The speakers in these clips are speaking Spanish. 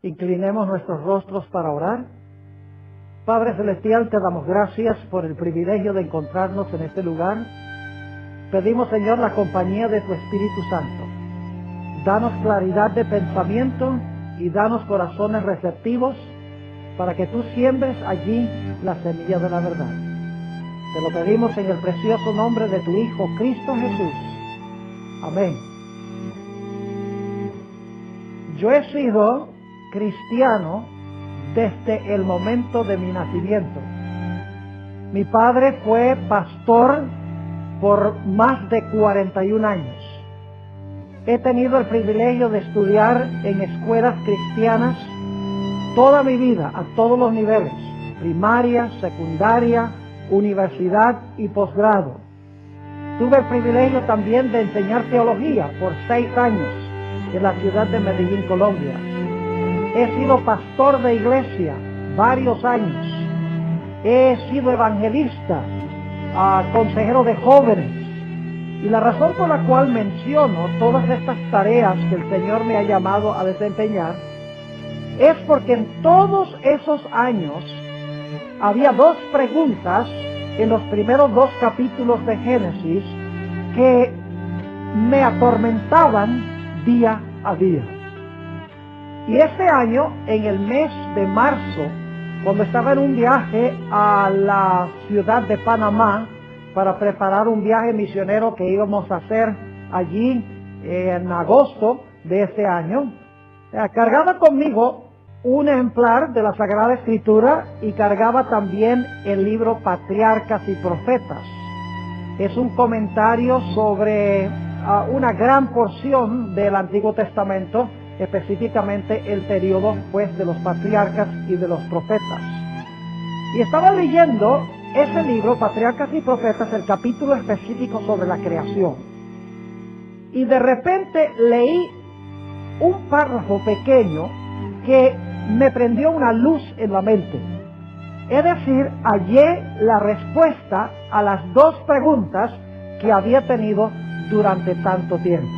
Inclinemos nuestros rostros para orar. Padre Celestial, te damos gracias por el privilegio de encontrarnos en este lugar. Pedimos, Señor, la compañía de tu Espíritu Santo. Danos claridad de pensamiento y danos corazones receptivos para que tú siembres allí la semilla de la verdad. Te lo pedimos en el precioso nombre de tu Hijo, Cristo Jesús. Amén. Yo he sido cristiano desde el momento de mi nacimiento. Mi padre fue pastor por más de 41 años. He tenido el privilegio de estudiar en escuelas cristianas toda mi vida, a todos los niveles: primaria, secundaria, universidad y posgrado. Tuve el privilegio también de enseñar teología por 6 años en la ciudad de Medellín, Colombia. He sido pastor de iglesia varios años. He sido evangelista, consejero de jóvenes. Y la razón por la cual menciono todas estas tareas que el Señor me ha llamado a desempeñar es porque en todos esos años había 2 preguntas en los primeros 2 capítulos de Génesis que me atormentaban día a día. Y este año, en el mes de marzo, cuando estaba en un viaje a la ciudad de Panamá para preparar un viaje misionero que íbamos a hacer allí en agosto de ese año, cargaba conmigo un ejemplar de la Sagrada Escritura y cargaba también el libro Patriarcas y Profetas. Es un comentario sobre una gran porción del Antiguo Testamento, específicamente el periodo pues de los patriarcas y de los profetas. Y estaba leyendo ese libro, Patriarcas y Profetas, el capítulo específico sobre la creación. Y de repente leí un párrafo pequeño que me prendió una luz en la mente. Es decir, hallé la respuesta a las 2 preguntas que había tenido durante tanto tiempo.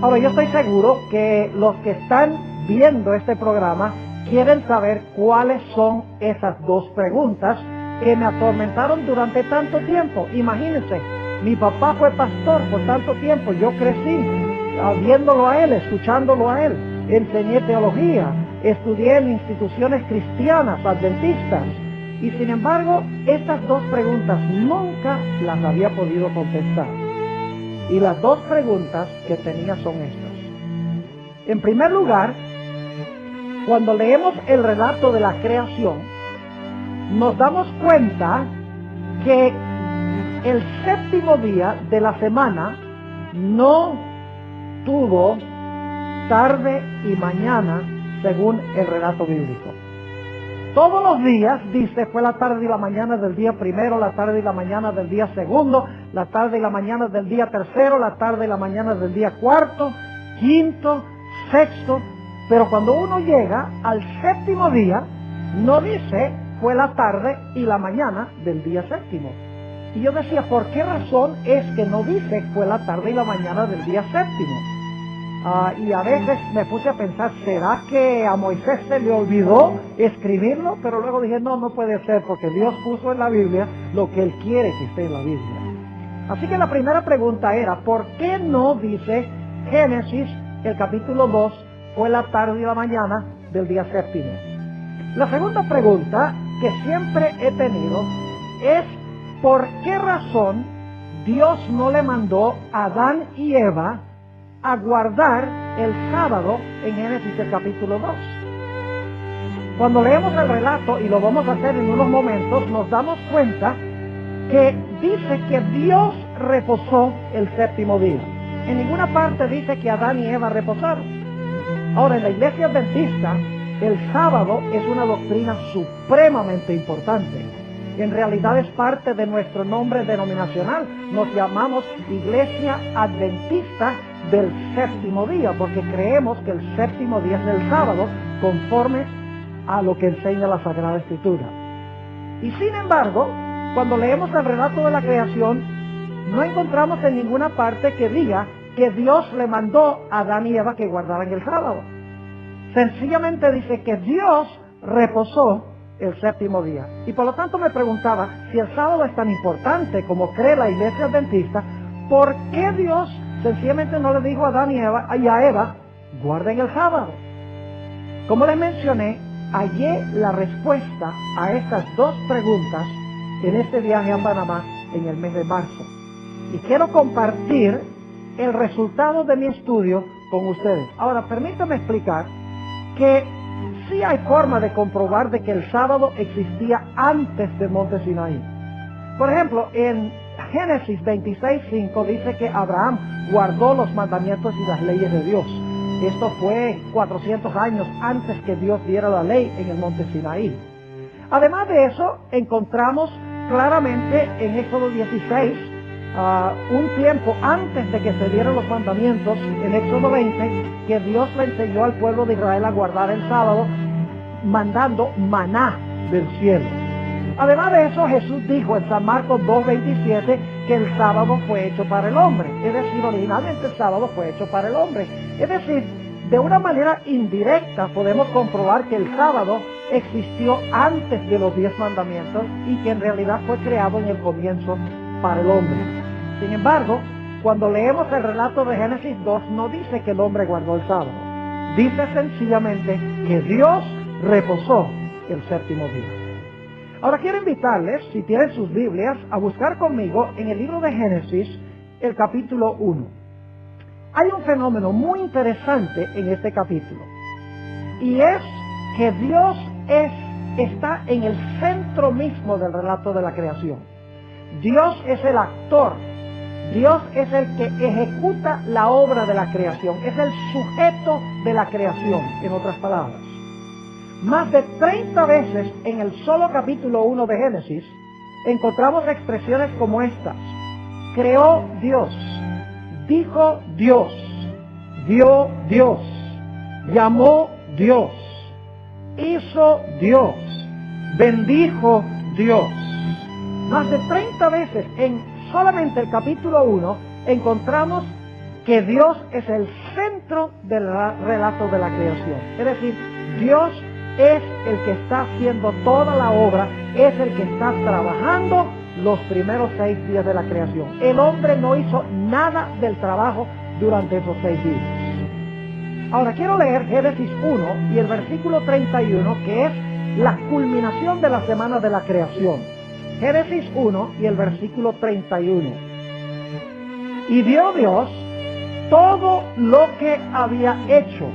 Ahora, yo estoy seguro que los que están viendo este programa quieren saber cuáles son esas 2 preguntas que me atormentaron durante tanto tiempo. Imagínense, mi papá fue pastor por tanto tiempo, yo crecí viéndolo a él, escuchándolo a él, enseñé teología, estudié en instituciones cristianas, adventistas, y sin embargo, estas 2 preguntas nunca las había podido contestar. Y las 2 preguntas que tenía son estas. En primer lugar, cuando leemos el relato de la creación, nos damos cuenta que el 7º día de la semana no tuvo tarde y mañana según el relato bíblico. Todos los días, dice, fue la tarde y la mañana del día primero, la tarde y la mañana del día segundo, la tarde y la mañana del día tercero, la tarde y la mañana del día cuarto, quinto, sexto. Pero cuando uno llega al 7º día, no dice fue la tarde y la mañana del día 7º. Y yo decía, ¿por qué razón es que no dice fue la tarde y la mañana del día 7º? Y a veces me puse a pensar, ¿será que a Moisés se le olvidó escribirlo? Pero luego dije, no puede ser, porque Dios puso en la Biblia lo que Él quiere que esté en la Biblia. Así que la primera pregunta era, ¿por qué no dice Génesis, el capítulo 2, fue la tarde y la mañana del día 7º? La segunda pregunta que siempre he tenido es, ¿por qué razón Dios no le mandó a Adán y Eva a guardar el sábado en Génesis el capítulo 2? Cuando leemos el relato, y lo vamos a hacer en unos momentos, nos damos cuenta que dice que Dios reposó el 7º día. En ninguna parte dice que Adán y Eva reposaron. Ahora, en la iglesia adventista, el sábado es una doctrina supremamente importante. En realidad es parte de nuestro nombre denominacional. Nos llamamos Iglesia Adventista del 7º día, porque creemos que el 7º día es el sábado, conforme a lo que enseña la Sagrada Escritura. Y sin embargo, cuando leemos el relato de la creación, no encontramos en ninguna parte que diga que Dios le mandó a Adán y Eva que guardaran el sábado. sencillamente dice que Dios reposó el séptimo día. Y por lo tanto me preguntaba, si el sábado es tan importante como cree la iglesia adventista, ¿por qué Dios sencillamente no le dijo a Adán y a Eva, guarden el sábado? Como les mencioné, hallé la respuesta a estas dos preguntas en este viaje a Panamá en el mes de marzo. Y quiero compartir el resultado de mi estudio con ustedes. Ahora, permítanme explicar que sí hay forma de comprobar de que el sábado existía antes del monte Sinaí. Por ejemplo, en Génesis 26:5 dice que Abraham guardó los mandamientos y las leyes de Dios. Esto fue 400 años antes que Dios diera la ley en el monte Sinaí. Además de eso, encontramos claramente en Éxodo 16, un tiempo antes de que se dieran los mandamientos, en Éxodo 20, que Dios le enseñó al pueblo de Israel a guardar el sábado, mandando maná del cielo. Además de eso, Jesús dijo en San Marcos 2:27 que el sábado fue hecho para el hombre. Es decir, originalmente el sábado fue hecho para el hombre. Es decir, de una manera indirecta podemos comprobar que el sábado existió antes de los 10 mandamientos y que en realidad fue creado en el comienzo para el hombre. Sin embargo, cuando leemos el relato de Génesis 2, no dice que el hombre guardó el sábado. Dice sencillamente que Dios reposó el séptimo día. Ahora quiero invitarles, si tienen sus Biblias, a buscar conmigo en el libro de Génesis, el capítulo 1. Hay un fenómeno muy interesante en este capítulo, y es que Dios está en el centro mismo del relato de la creación. Dios es el actor, Dios es el que ejecuta la obra de la creación, es el sujeto de la creación, en otras palabras. Más de 30 veces en el solo capítulo 1 de Génesis encontramos expresiones como estas: creó Dios, dijo Dios, vio Dios, llamó Dios, hizo Dios, bendijo Dios. Más de 30 veces en solamente el capítulo 1 encontramos que Dios es el centro del relato de la creación. Es decir, Dios es el que está haciendo toda la obra, es el que está trabajando los primeros 6 días de la creación. El hombre no hizo nada del trabajo durante esos 6 días. Ahora quiero leer Génesis 1 y el versículo 31, que es la culminación de la semana de la creación. Génesis 1 y el versículo 31. Y vio Dios todo lo que había hecho,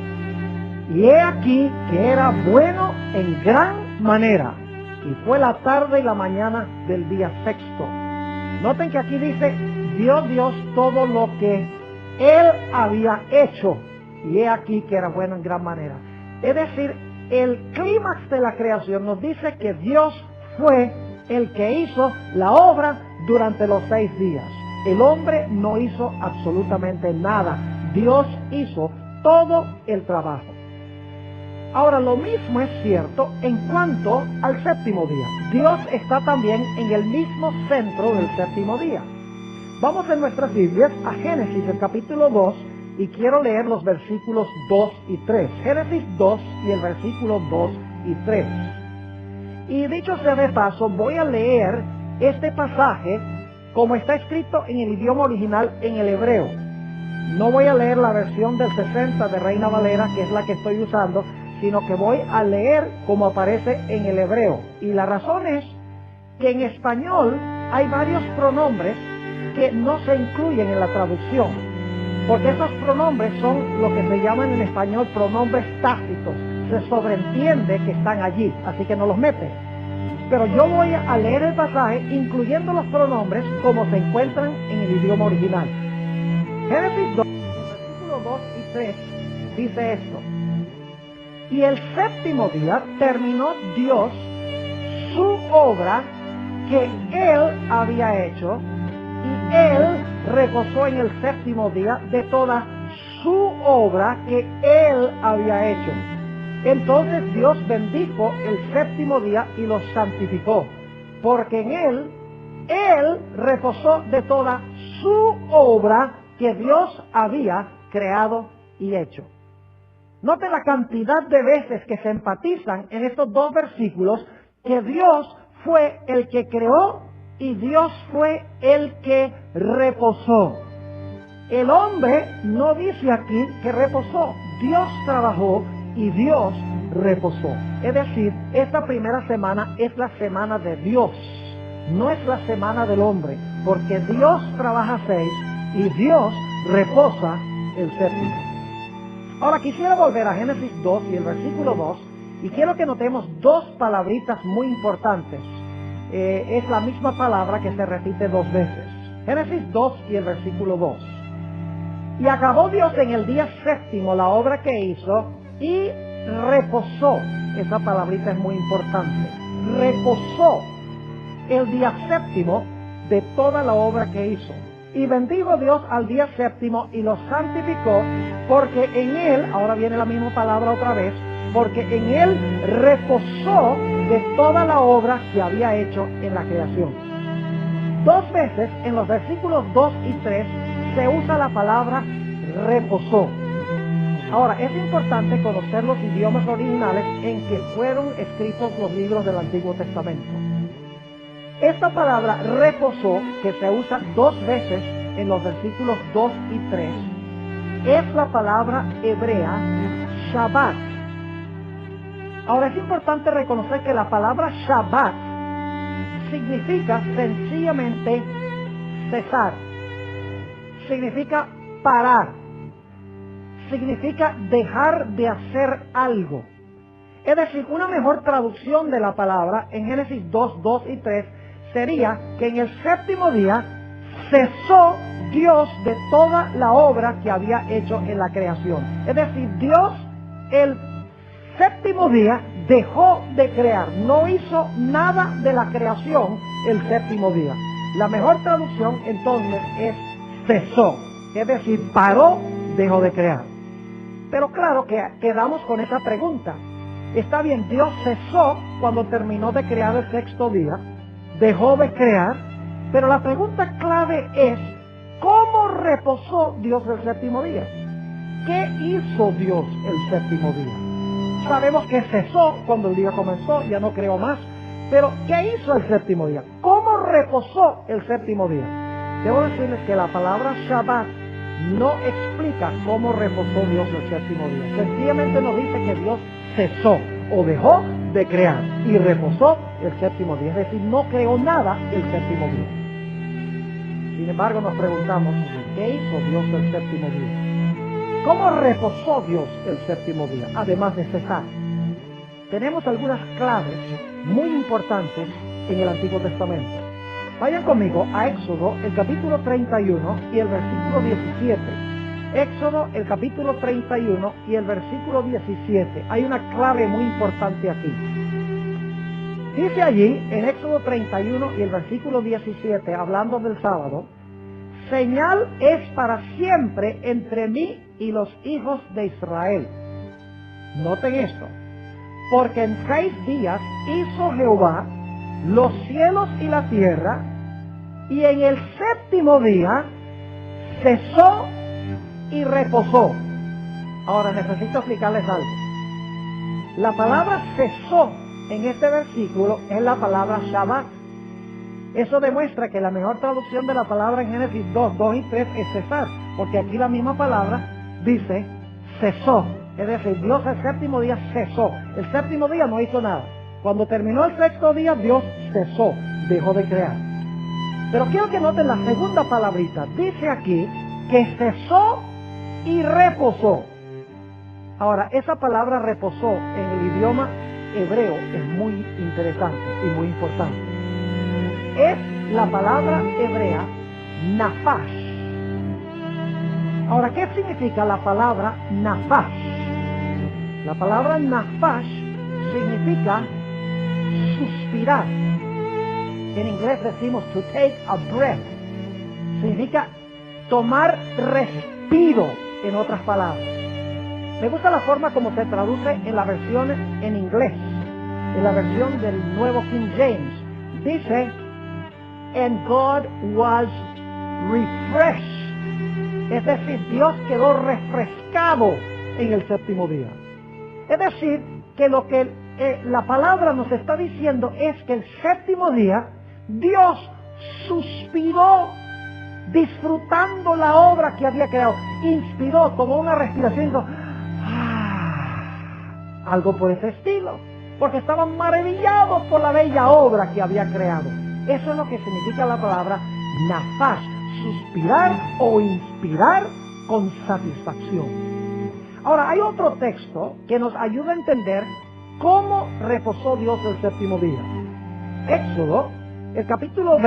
y he aquí que era bueno en gran manera, y fue la tarde y la mañana del día sexto. Noten que aquí dice, vio Dios todo lo que Él había hecho, y he aquí que era bueno en gran manera. Es decir, el clímax de la creación nos dice que Dios fue el que hizo la obra durante los 6 días. El hombre no hizo absolutamente nada. Dios hizo todo el trabajo. Ahora, lo mismo es cierto en cuanto al séptimo día. Dios está también en el mismo centro del séptimo día. Vamos en nuestras Biblias a Génesis, el capítulo 2, y quiero leer los versículos 2 y 3. Génesis 2 y el versículo 2 y 3. Y dicho sea de paso, voy a leer este pasaje como está escrito en el idioma original en el hebreo. No voy a leer la versión del 60 de Reina Valera, que es la que estoy usando, sino que voy a leer como aparece en el hebreo. Y la razón es que en español hay varios pronombres que no se incluyen en la traducción, porque esos pronombres son lo que se llaman en español pronombres tácitos. Se sobreentiende que están allí, así que no los mete. Pero yo voy a leer el pasaje incluyendo los pronombres como se encuentran en el idioma original. Génesis 2, versículos 2 y 3 dice esto: y el séptimo día terminó Dios su obra que Él había hecho, y Él reposó en el séptimo día de toda su obra que Él había hecho. Entonces Dios bendijo el séptimo día y lo santificó, porque en Él reposó de toda su obra que Dios había creado y hecho. Note la cantidad de veces que se enfatizan en estos dos versículos que Dios fue el que creó y Dios fue el que reposó. El hombre no dice aquí que reposó. Dios trabajó y Dios reposó. Es decir, esta primera semana es la semana de Dios, no es la semana del hombre, porque Dios trabaja 6 y Dios reposa el séptimo. Ahora quisiera volver a Génesis 2 y el versículo 2 y quiero que notemos dos palabritas muy importantes. Es la misma palabra que se repite dos veces. Génesis 2 y el versículo 2. Y acabó Dios en el día séptimo la obra que hizo y reposó. Esa palabrita es muy importante. Reposó el día séptimo de toda la obra que hizo. Y bendijo Dios al día séptimo y lo santificó, porque en él, ahora viene la misma palabra otra vez, porque en él reposó de toda la obra que había hecho en la creación. Dos veces en los versículos 2 y 3 se usa la palabra reposó. Ahora, es importante conocer los idiomas originales en que fueron escritos los libros del Antiguo Testamento. Esta palabra reposó, que se usa dos veces en los versículos 2 y 3, es la palabra hebrea Shabbat. Ahora, es importante reconocer que la palabra Shabbat significa sencillamente cesar, significa parar, significa dejar de hacer algo. Es decir, una mejor traducción de la palabra en Génesis 2, 2 y 3 sería que en el séptimo día cesó Dios de toda la obra que había hecho en la creación. Es decir, Dios el séptimo día dejó de crear, no hizo nada de la creación el séptimo día. La mejor traducción entonces es cesó, es decir, paró, dejó de crear. Pero claro que quedamos con esa pregunta. Está bien, Dios cesó cuando terminó de crear el sexto día, dejó de crear, pero la pregunta clave es, ¿cómo reposó Dios el séptimo día? ¿Qué hizo Dios el séptimo día? Sabemos que cesó cuando el día comenzó, ya no creó más, pero ¿qué hizo el séptimo día? ¿Cómo reposó el séptimo día? Debo decirles que la palabra Shabbat no explica cómo reposó Dios el séptimo día. Sencillamente nos dice que Dios cesó o dejó de crear y reposó el séptimo día. Es decir, no creó nada el séptimo día. Sin embargo, nos preguntamos, ¿qué hizo Dios el séptimo día? ¿Cómo reposó Dios el séptimo día? Además de cesar. Tenemos algunas claves muy importantes en el Antiguo Testamento. Vayan conmigo a Éxodo, el capítulo 31 y el versículo 17. Éxodo, el capítulo 31 y el versículo 17. Hay una clave muy importante aquí. Dice allí, en Éxodo 31 y el versículo 17, hablando del sábado, señal es para siempre entre mí y los hijos de Israel. Noten esto. Porque en 6 días hizo Jehová los cielos y la tierra, y en el séptimo día cesó y reposó. Ahora necesito explicarles algo. La palabra cesó en este versículo es la palabra Shabbat. Eso demuestra que la mejor traducción de la palabra en Génesis 2, 2 y 3 es cesar, porque aquí la misma palabra dice cesó. Es decir, Dios el séptimo día cesó. El séptimo día no hizo nada. Cuando terminó el sexto día, Dios cesó, dejó de crear. Pero quiero que noten la segunda palabrita. Dice aquí que cesó y reposó. Ahora, esa palabra reposó en el idioma hebreo es muy interesante y muy importante. Es la palabra hebrea nafash. Ahora, ¿qué significa la palabra nafash? La palabra nafash significa suspirar. En inglés decimos to take a breath. Significa tomar respiro, en otras palabras. Me gusta la forma como se traduce en las versiones en inglés. En la versión del nuevo King James. Dice, and God was refreshed. Es decir, Dios quedó refrescado en el séptimo día. Es decir, que lo que la palabra nos está diciendo es que el séptimo día Dios suspiró disfrutando la obra que había creado. Inspiró como una respiración, algo por ese estilo, porque estaban maravillados por la bella obra que había creado. Eso es lo que significa la palabra nafas, suspirar o inspirar con satisfacción. Ahora, hay otro texto que nos ayuda a entender cómo reposó Dios el séptimo día. Éxodo, el capítulo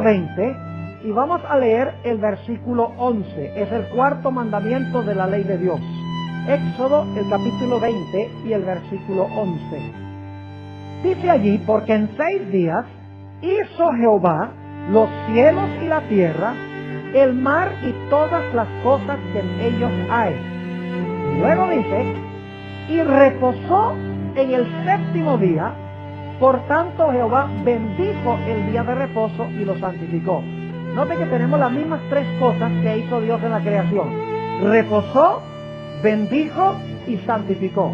20, y vamos a leer el versículo 11. Es el cuarto mandamiento de la ley de Dios. Éxodo, el capítulo 20 y el versículo 11. Dice allí, porque en 6 días hizo Jehová los cielos y la tierra, el mar y todas las cosas que en ellos hay. Y luego dice, y reposó en el séptimo día, por tanto Jehová bendijo el día de reposo y lo santificó. Note que tenemos las mismas 3 cosas que hizo Dios en la creación. Reposó, bendijo y santificó.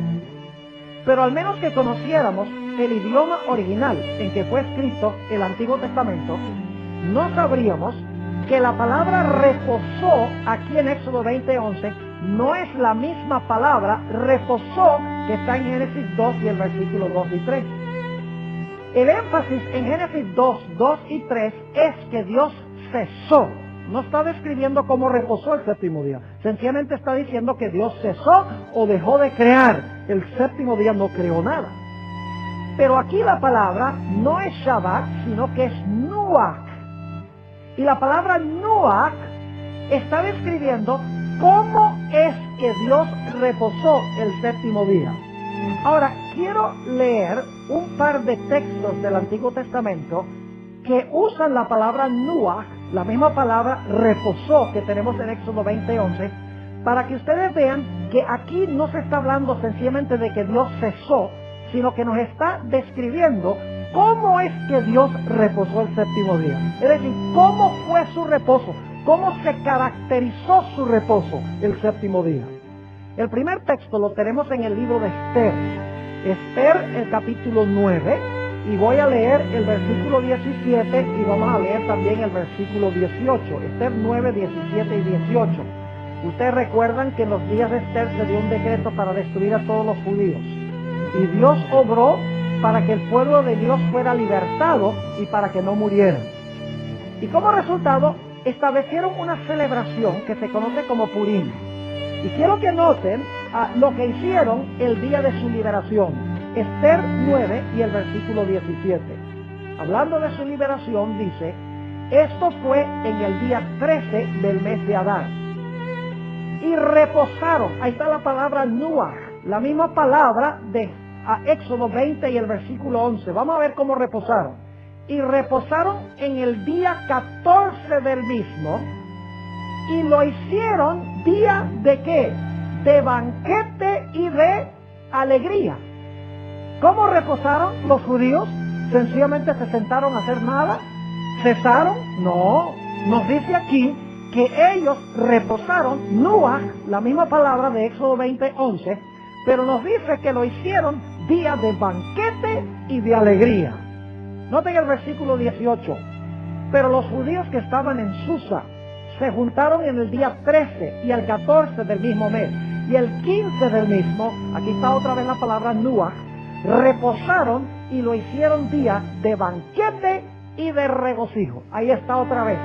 Pero al menos que conociéramos el idioma original en que fue escrito el Antiguo Testamento, no sabríamos que la palabra reposó aquí en Éxodo 20:11 no es la misma palabra reposó que está en Génesis 2 y el versículo 2 y 3. El énfasis en Génesis 2 y 3 es que Dios cesó. No está describiendo cómo reposó el séptimo día. Sencillamente está diciendo que Dios cesó o dejó de crear. El séptimo día no creó nada. Pero aquí la palabra no es Shabbat, sino que es Nuach. Y la palabra Nuach está describiendo cómo es que Dios reposó el séptimo día. Ahora, quiero leer un par de textos del Antiguo Testamento que usan la palabra Nuach, la misma palabra reposó que tenemos en Éxodo 20:11, para que ustedes vean que aquí no se está hablando sencillamente de que Dios cesó, sino que nos está describiendo cómo es que Dios reposó el séptimo día. Es decir, cómo fue su reposo, cómo se caracterizó su reposo el séptimo día. El primer texto lo tenemos en el libro de Esther. Esther, el capítulo 9, y voy a leer el versículo 17 y vamos a leer también el versículo 18. Esther 9, 17 y 18. Ustedes recuerdan que en los días de Esther se dio un decreto para destruir a todos los judíos. Y Dios obró para que el pueblo de Dios fuera libertado y para que no murieran. Y como resultado, establecieron una celebración que se conoce como Purim. Y quiero que noten lo que hicieron el día de su liberación. Esther 9 y el versículo 17. Hablando de su liberación, dice, esto fue en el día 13 del mes de Adar. Y reposaron, ahí está la palabra Nuach, la misma palabra de Éxodo 20 y el versículo 11. Vamos a ver cómo reposaron. Y reposaron en el día 14 del mismo, y lo hicieron día de ¿qué? De banquete y de alegría. ¿Cómo reposaron los judíos? ¿Sencillamente se sentaron a hacer nada? ¿Cesaron? No. Nos dice aquí que ellos reposaron, Nuach, la misma palabra de Éxodo 20:11, pero nos dice que lo hicieron día de banquete y de alegría. Noten el versículo 18. Pero los judíos que estaban en Susa se juntaron en el día 13 y el 14 del mismo mes, y el 15 del mismo, aquí está otra vez la palabra Nuach, reposaron y lo hicieron día de banquete y de regocijo. Ahí está otra vez.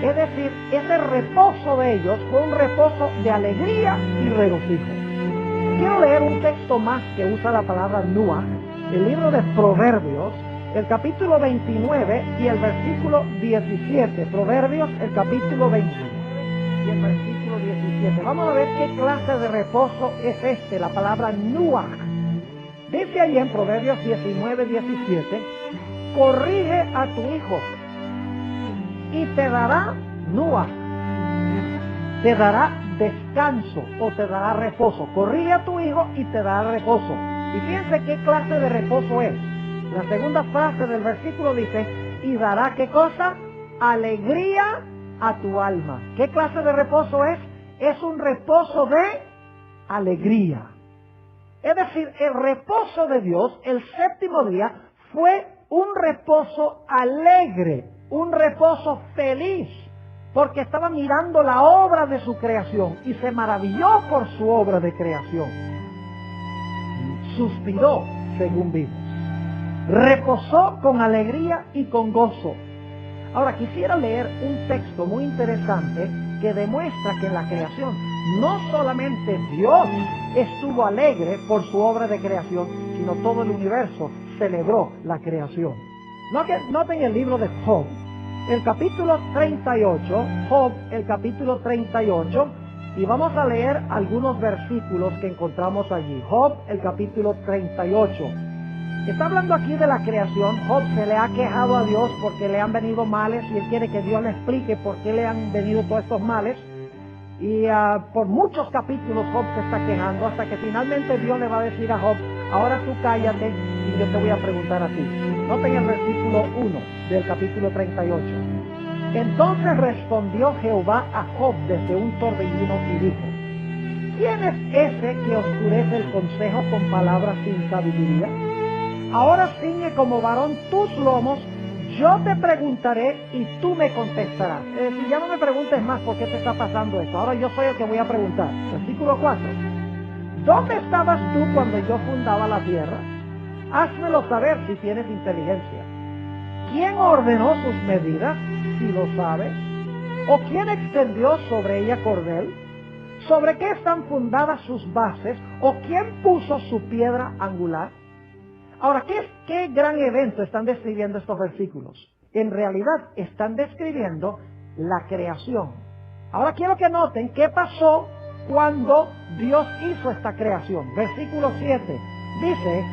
Es decir, ese reposo de ellos fue un reposo de alegría y regocijo. Quiero leer un texto más que usa la palabra Nuach, el libro de Proverbios, el capítulo 29 y el versículo 17. Proverbios, el capítulo 29 y el versículo 17. Vamos a ver qué clase de reposo es este, la palabra Nuach. Dice allí en Proverbios 19, 17, corrige a tu hijo y te dará Nuach, te dará descanso o te dará reposo. Corrige a tu hijo y te dará reposo. Y fíjense qué clase de reposo es. La segunda frase del versículo dice, y dará ¿qué cosa? Alegría a tu alma. ¿Qué clase de reposo es? es un reposo de alegría. Es decir, el reposo de Dios, el séptimo día, fue un reposo alegre, un reposo feliz, porque estaba mirando la obra de su creación y se maravilló por su obra de creación. Suspiró, según vimos. Reposó con alegría y con gozo. Ahora quisiera leer un texto muy interesante que demuestra que en la creación no solamente Dios estuvo alegre por su obra de creación, sino todo el universo celebró la creación. Noten el libro de Job, el capítulo 38, Job, el capítulo 38, y vamos a leer algunos versículos que encontramos allí. Job, el capítulo 38. Está hablando aquí de la creación. Job se le ha quejado a Dios porque le han venido males y él quiere que Dios le explique por qué le han venido todos estos males. Y por muchos capítulos Job se está quejando hasta que finalmente Dios le va a decir a Job: ahora tú cállate y yo te voy a preguntar a ti. Noten el versículo 1 del capítulo 38. Entonces respondió Jehová a Job desde un torbellino y dijo: ¿quién es ese que oscurece el consejo con palabras sin sabiduría? Ahora ciñe como varón tus lomos, yo te preguntaré y tú me contestarás. Es decir, ya no me preguntes más por qué te está pasando esto. Ahora yo soy el que voy a preguntar. Versículo 4. ¿Dónde estabas tú cuando yo fundaba la tierra? Házmelo saber si tienes inteligencia. ¿Quién ordenó sus medidas, si lo sabes? ¿O quién extendió sobre ella cordel? ¿Sobre qué están fundadas sus bases? ¿O quién puso su piedra angular? Ahora, ¿qué gran evento están describiendo estos versículos? En realidad están describiendo la creación. Ahora quiero que noten qué pasó cuando Dios hizo esta creación. Versículo 7 dice: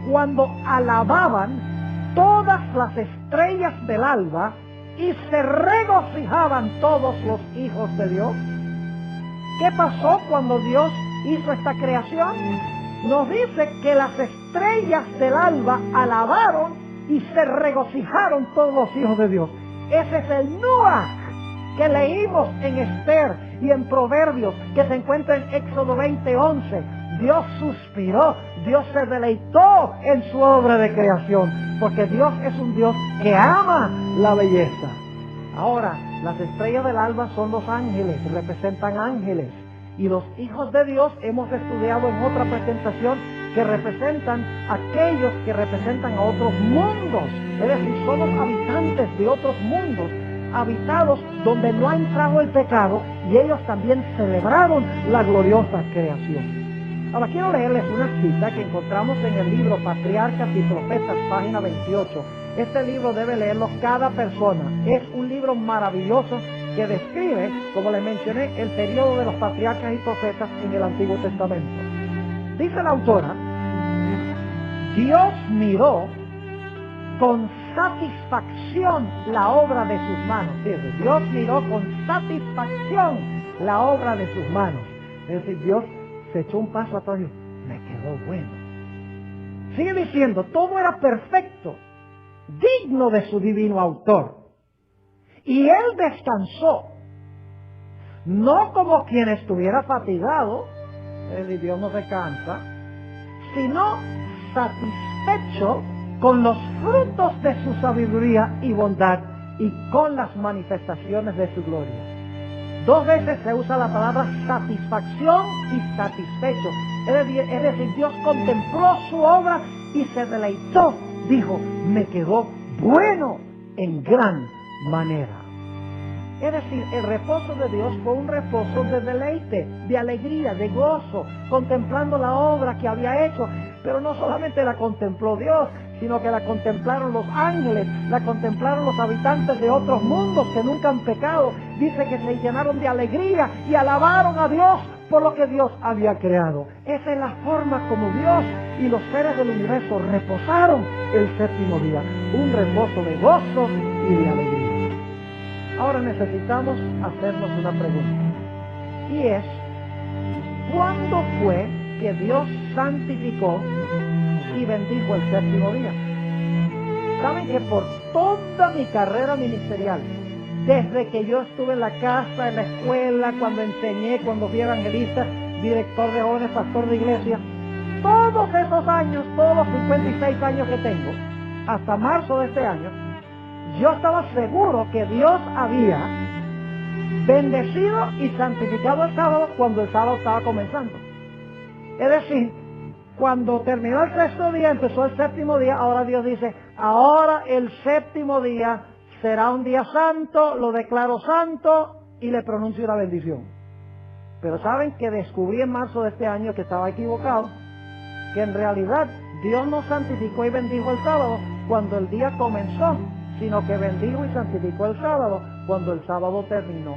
cuando alababan todas las estrellas del alba y se regocijaban todos los hijos de Dios. ¿Qué pasó cuando Dios hizo esta creación? Nos dice que las estrellas del alba alabaron y se regocijaron todos los hijos de Dios. Ese es el Nuach que leímos en Esther y en Proverbios, que se encuentra en Éxodo 20:11. Dios suspiró, Dios se deleitó en su obra de creación, porque Dios es un Dios que ama la belleza. Ahora, las estrellas del alba son los ángeles, representan ángeles. Y los hijos de Dios hemos estudiado en otra presentación que representan aquellos que representan a otros mundos. Es decir, somos habitantes de otros mundos, habitados donde no ha entrado el pecado, y ellos también celebraron la gloriosa creación. Ahora quiero leerles una cita que encontramos en el libro Patriarcas y Profetas, página 28. Este libro debe leerlo cada persona. Es un libro maravilloso que describe, como les mencioné, el periodo de los patriarcas y profetas en el Antiguo Testamento. Dice la autora: Dios miró con satisfacción la obra de sus manos. Dice, Dios miró con satisfacción la obra de sus manos. Es decir, Dios se echó un paso atrás y dijo: me quedó bueno. Sigue diciendo, todo era perfecto, digno de su divino autor. Y él descansó, no como quien estuviera fatigado, es decir, Dios no se cansa, sino satisfecho con los frutos de su sabiduría y bondad y con las manifestaciones de su gloria. 2 veces se usa la palabra satisfacción y satisfecho. Es decir, Dios contempló su obra y se deleitó. Dijo, me quedó bueno en gran manera. Es decir, el reposo de Dios fue un reposo de deleite, de alegría, de gozo, contemplando la obra que había hecho. Pero no solamente la contempló Dios, sino que la contemplaron los ángeles, la contemplaron los habitantes de otros mundos que nunca han pecado. Dice que se llenaron de alegría y alabaron a Dios por lo que Dios había creado. Esa es la forma como Dios y los seres del universo reposaron el séptimo día. Un reposo de gozo y de alegría. Ahora necesitamos hacernos una pregunta. Y es, ¿cuándo fue que Dios santificó y bendijo el séptimo día? Saben que por toda mi carrera ministerial desde que yo estuve en la casa, en la escuela, cuando enseñé, cuando fui evangelista, director de jóvenes, pastor de iglesia, todos esos años, todos los 56 años que tengo, hasta marzo de este año, yo estaba seguro que Dios había bendecido y santificado el sábado cuando el sábado estaba comenzando. Es decir, cuando terminó el sexto día, empezó el séptimo día, ahora Dios dice, ahora el séptimo día será un día santo, lo declaro santo y le pronuncio una bendición. Pero saben que descubrí en marzo de este año que estaba equivocado, que en realidad Dios no santificó y bendijo el sábado cuando el día comenzó, sino que bendijo y santificó el sábado cuando el sábado terminó.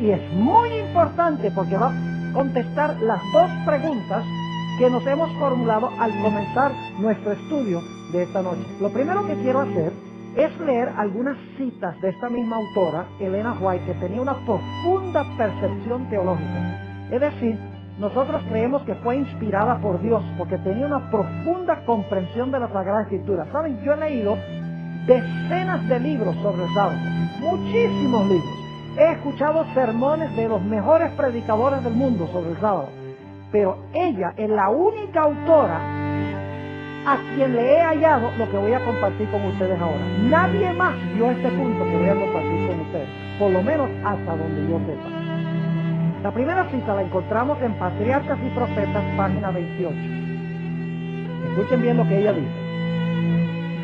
Y es muy importante porque va a contestar las dos preguntas que nos hemos formulado al comenzar nuestro estudio de esta noche. Lo primero que quiero hacer es leer algunas citas de esta misma autora, Elena White, que tenía una profunda percepción teológica. Es decir, nosotros creemos que fue inspirada por Dios porque tenía una profunda comprensión de la Sagrada Escritura. ¿Saben? Yo he leído decenas de libros sobre el sábado, muchísimos libros. He escuchado sermones de los mejores predicadores del mundo sobre el sábado. Pero ella es la única autora a quien le he hallado lo que voy a compartir con ustedes ahora. Nadie más vio este punto que voy a compartir con ustedes, por lo menos hasta donde yo sepa. La primera cita la encontramos en Patriarcas y Profetas, página 28. Escuchen bien lo que ella dice.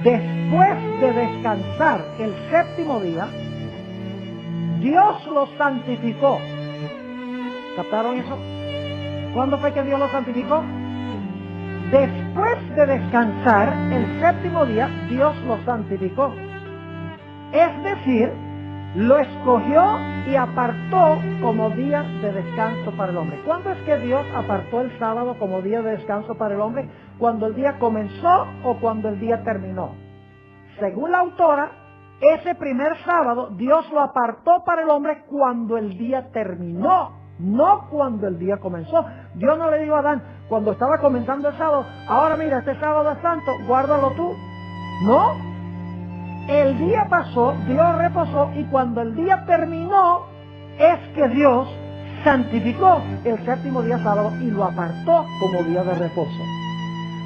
Después de descansar el séptimo día, Dios lo santificó. ¿Captaron eso? ¿Cuándo fue que Dios lo santificó? Después de descansar el séptimo día, Dios lo santificó. Es decir, lo escogió y apartó como día de descanso para el hombre. ¿Cuándo es que Dios apartó el sábado como día de descanso para el hombre? ¿Cuando el día comenzó o cuando el día terminó? Según la autora, ese primer sábado Dios lo apartó para el hombre cuando el día terminó, no cuando el día comenzó. Dios no le dijo a Adán, cuando estaba comenzando el sábado, ahora mira, este sábado es santo, guárdalo tú. No. El día pasó, Dios reposó, y cuando el día terminó, es que Dios santificó el séptimo día sábado y lo apartó como día de reposo.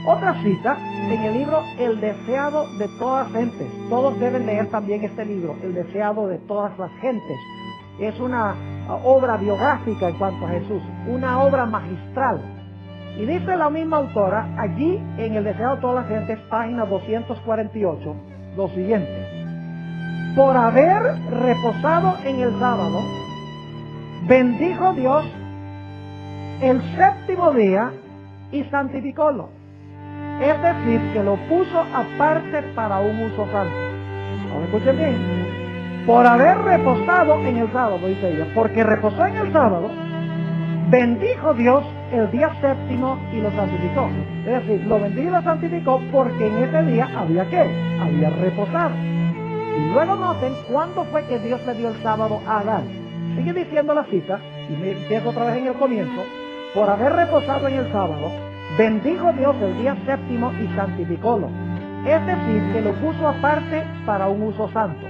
Otra cita en el libro El deseado de todas gentes. Todos deben leer también este libro, El deseado de todas las gentes. Es una obra biográfica en cuanto a Jesús, una obra magistral. Y dice la misma autora, allí en El deseado de todas las gentes, página 248, lo siguiente. Por haber reposado en el sábado, bendijo Dios el séptimo día y santificólo. Es decir, que lo puso aparte para un uso santo. Ahora escuchen bien. Por haber reposado en el sábado, dice ella, porque reposó en el sábado, bendijo Dios el día séptimo y lo santificó. Es decir, lo bendijo y lo santificó porque en ese día había ¿qué? Había reposado. Y luego noten cuándo fue que Dios le dio el sábado a Adán. Sigue diciendo la cita, y me empiezo otra vez en el comienzo. Por haber reposado en el sábado, bendijo Dios el día séptimo y santificólo. Es decir, que lo puso aparte para un uso santo.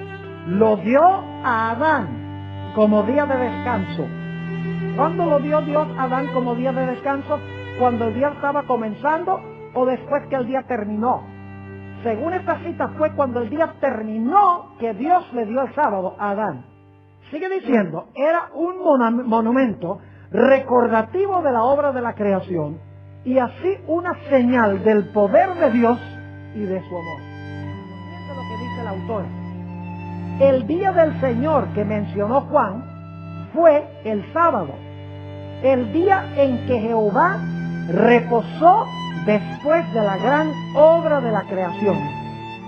Lo dio a Adán como día de descanso. ¿Cuándo lo dio Dios a Adán como día de descanso? ¿Cuando el día estaba comenzando o después que el día terminó? Según esta cita fue cuando el día terminó que Dios le dio el sábado a Adán. Sigue diciendo, era un monumento recordativo de la obra de la creación y así una señal del poder de Dios y de su amor. Fíjense lo que dice la autora. El día del Señor que mencionó Juan fue el sábado, el día en que Jehová reposó después de la gran obra de la creación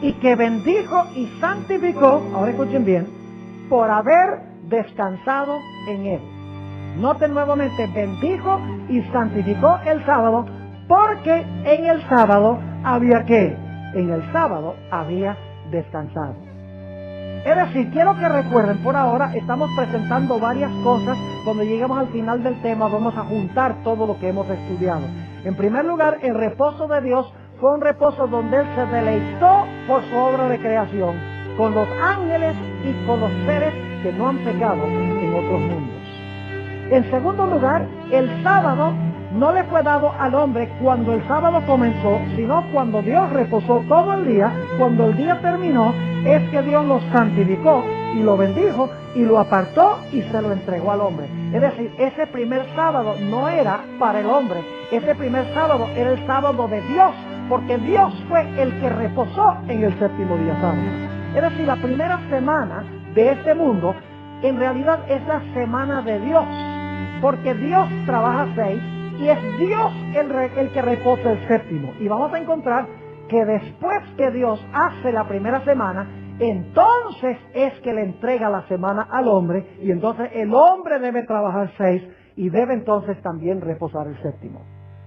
y que bendijo y santificó, ahora escuchen bien, por haber descansado en él. Noten nuevamente, bendijo y santificó el sábado porque en el sábado había ¿qué? En el sábado había descansado. Es decir, quiero que recuerden, por ahora estamos presentando varias cosas. Cuando lleguemos al final del tema vamos a juntar todo lo que hemos estudiado. En primer lugar, el reposo de Dios fue un reposo donde Él se deleitó por su obra de creación, con los ángeles y con los seres que no han pecado en otros mundos. En segundo lugar, el sábado no le fue dado al hombre cuando el sábado comenzó, sino cuando Dios reposó todo el día. Cuando el día terminó, es que Dios lo santificó y lo bendijo y lo apartó y se lo entregó al hombre. Es decir, ese primer sábado no era para el hombre, ese primer sábado era el sábado de Dios, porque Dios fue el que reposó en el séptimo día sábado. Es decir, la primera semana de este mundo en realidad es la semana de Dios, porque Dios trabaja 6 y es Dios el que reposa el séptimo. Y vamos a encontrar que después que Dios hace la primera semana, entonces es que le entrega la semana al hombre, y entonces el hombre debe trabajar 6 y debe entonces también reposar el séptimo.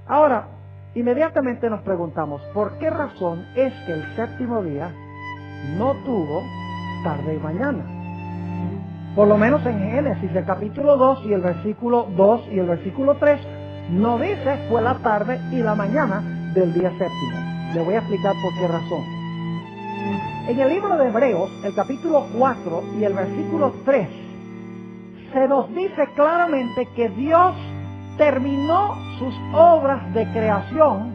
Ahora, inmediatamente nos preguntamos, ¿por qué razón es que el séptimo día no tuvo tarde y mañana? Por lo menos en Génesis, el capítulo 2 y el versículo 2 y el versículo 3, no dice fue la tarde y la mañana del día séptimo. Le voy a explicar por qué razón. En el libro de Hebreos, el capítulo 4 y el versículo 3, se nos dice claramente que Dios terminó sus obras de creación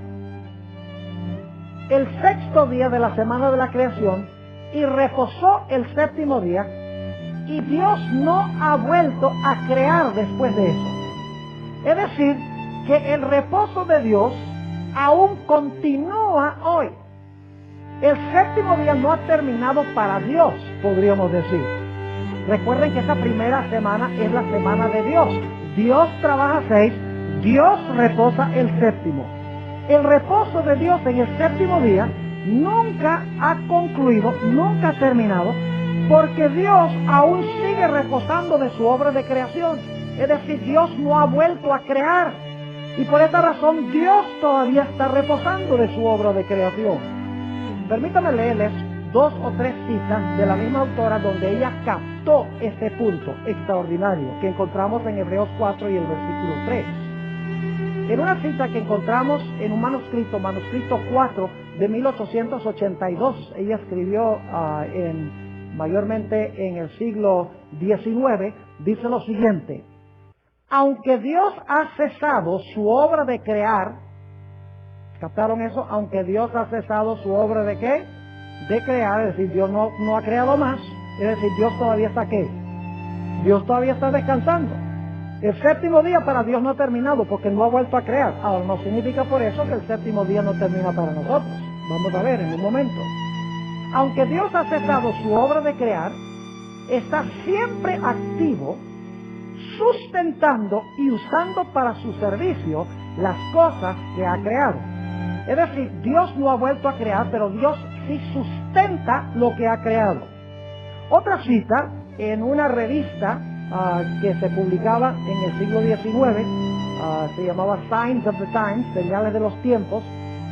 el sexto día de la semana de la creación y reposó el séptimo día, y Dios no ha vuelto a crear después de eso. Es decir, que el reposo de Dios aún continúa hoy. El séptimo día no ha terminado para Dios, podríamos decir. Recuerden que esta primera semana es la semana de Dios. Dios trabaja 6, Dios reposa el séptimo. El reposo de Dios en el séptimo día nunca ha concluido, nunca ha terminado, porque Dios aún sigue reposando de su obra de creación. Es decir, Dios no ha vuelto a crear, y por esta razón Dios todavía está reposando de su obra de creación. Permítanme leerles 2 o 3 citas de la misma autora donde ella captó este punto extraordinario que encontramos en Hebreos 4 y el versículo 3. En una cita que encontramos en un manuscrito 4 de 1882, ella escribió mayormente en el siglo XIX, dice lo siguiente: aunque Dios ha cesado su obra de crear, ¿captaron eso? Aunque Dios ha cesado su obra de ¿qué? De crear, es decir, Dios no ha creado más, es decir, Dios todavía está ¿qué? Dios todavía está descansando. El séptimo día para Dios no ha terminado porque no ha vuelto a crear. Ahora, no significa por eso que el séptimo día no termina para nosotros. Vamos a ver en un momento. Aunque Dios ha cesado su obra de crear, está siempre activo, sustentando y usando para su servicio las cosas que ha creado. Es decir, Dios no ha vuelto a crear, pero Dios sí sustenta lo que ha creado. Otra cita, en una revista que se publicaba en el siglo XIX, se llamaba Signs of the Times, señales de los tiempos,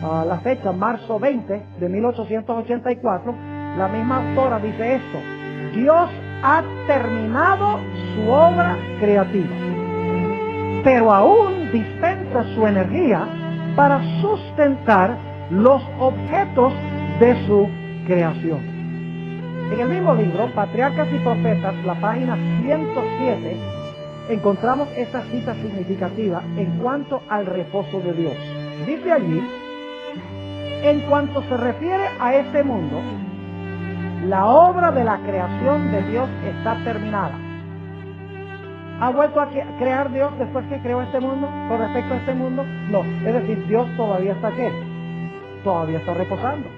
la fecha, marzo 20 de 1884, la misma autora dice esto: Dios ha terminado su obra creativa, pero aún dispensa su energía para sustentar los objetos de su creación. En el mismo libro, Patriarcas y Profetas, la página 107, encontramos esta cita significativa en cuanto al reposo de Dios. Dice allí: en cuanto se refiere a este mundo, la obra de la creación de Dios está terminada. ¿Ha vuelto a crear Dios después que creó este mundo? ¿Con respecto a este mundo? No. Es decir, Dios todavía está ¿qué? Todavía está reposando.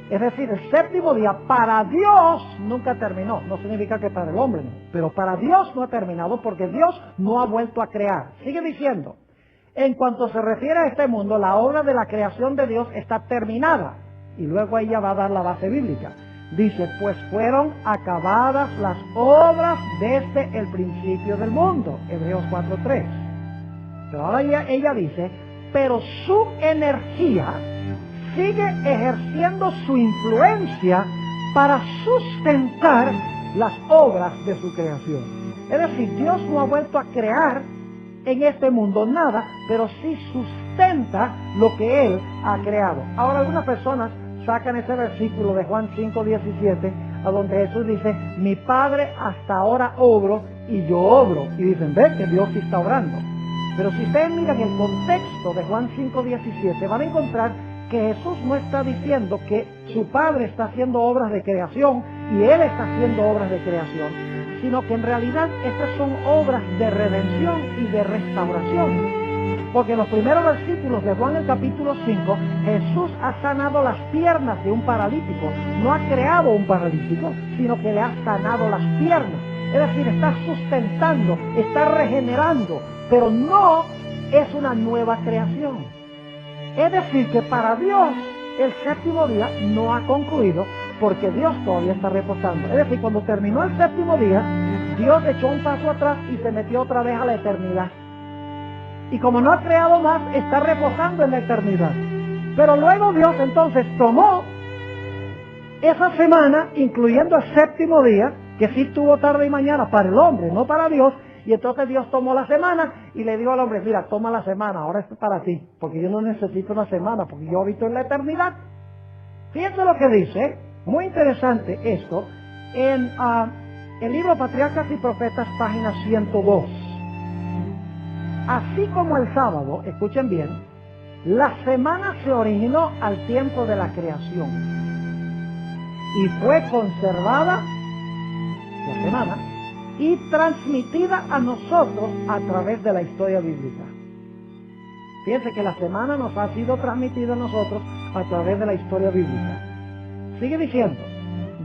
Es decir, el séptimo día para Dios nunca terminó. No significa que para el hombre no, pero para Dios no ha terminado porque Dios no ha vuelto a crear. Sigue diciendo: en cuanto se refiere a este mundo, la obra de la creación de Dios está terminada. Y luego ella va a dar la base bíblica. Dice: pues fueron acabadas las obras desde el principio del mundo. Hebreos 4:3. Pero ahora ella dice: pero su energía sigue ejerciendo su influencia para sustentar las obras de su creación. Es decir, Dios no ha vuelto a crear en este mundo nada, pero sí sustenta lo que Él ha creado. Ahora algunas personas sacan ese versículo de Juan 5:17 a donde Jesús dice, mi Padre hasta ahora obro y yo obro. Y dicen, ve que Dios sí está obrando. Pero si ustedes miran el contexto de Juan 5:17, van a encontrar que Jesús no está diciendo que su Padre está haciendo obras de creación y Él está haciendo obras de creación, sino que en realidad estas son obras de redención y de restauración. Porque en los primeros versículos de Juan el capítulo 5, Jesús ha sanado las piernas de un paralítico. No ha creado un paralítico, sino que le ha sanado las piernas. Es decir, está sustentando, está regenerando, pero no es una nueva creación. Es decir, que para Dios el séptimo día no ha concluido, porque Dios todavía está reposando. Es decir, cuando terminó el séptimo día, Dios echó un paso atrás y se metió otra vez a la eternidad. Y como no ha creado más, está reposando en la eternidad. Pero luego Dios entonces tomó esa semana, incluyendo el séptimo día, que sí tuvo tarde y mañana para el hombre, no para Dios, y entonces Dios tomó la semana y le dijo al hombre, mira, toma la semana, ahora es para ti, porque yo no necesito una semana, porque yo habito en la eternidad. Fíjense lo que dice, muy interesante esto, en el libro Patriarcas y Profetas, página 102. Así como el sábado, escuchen bien, la semana se originó al tiempo de la creación y fue conservada, la semana, y transmitida a nosotros a través de la historia bíblica. Fíjense que la semana nos ha sido transmitida a nosotros a través de la historia bíblica. Sigue diciendo,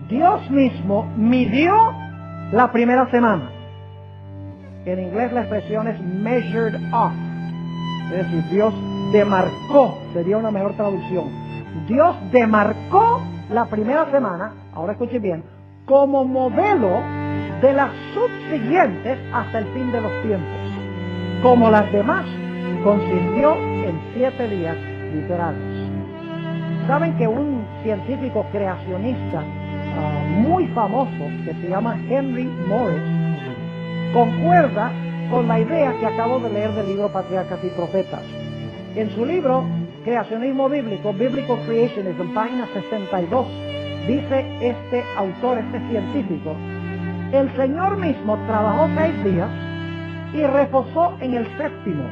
Dios mismo midió la primera semana. En inglés la expresión es measured off. Es decir, Dios demarcó, sería una mejor traducción. Dios demarcó la primera semana, ahora escuchen bien, como modelo de las subsiguientes hasta el fin de los tiempos. Como las demás, consistió en 7 días literales. Saben que un científico creacionista muy famoso, que se llama Henry Morris, concuerda con la idea que acabo de leer del libro Patriarcas y Profetas. En su libro Creacionismo Bíblico, Biblical Creationism, página 62, dice este autor, este científico, el Señor mismo trabajó 6 días y reposó en el séptimo,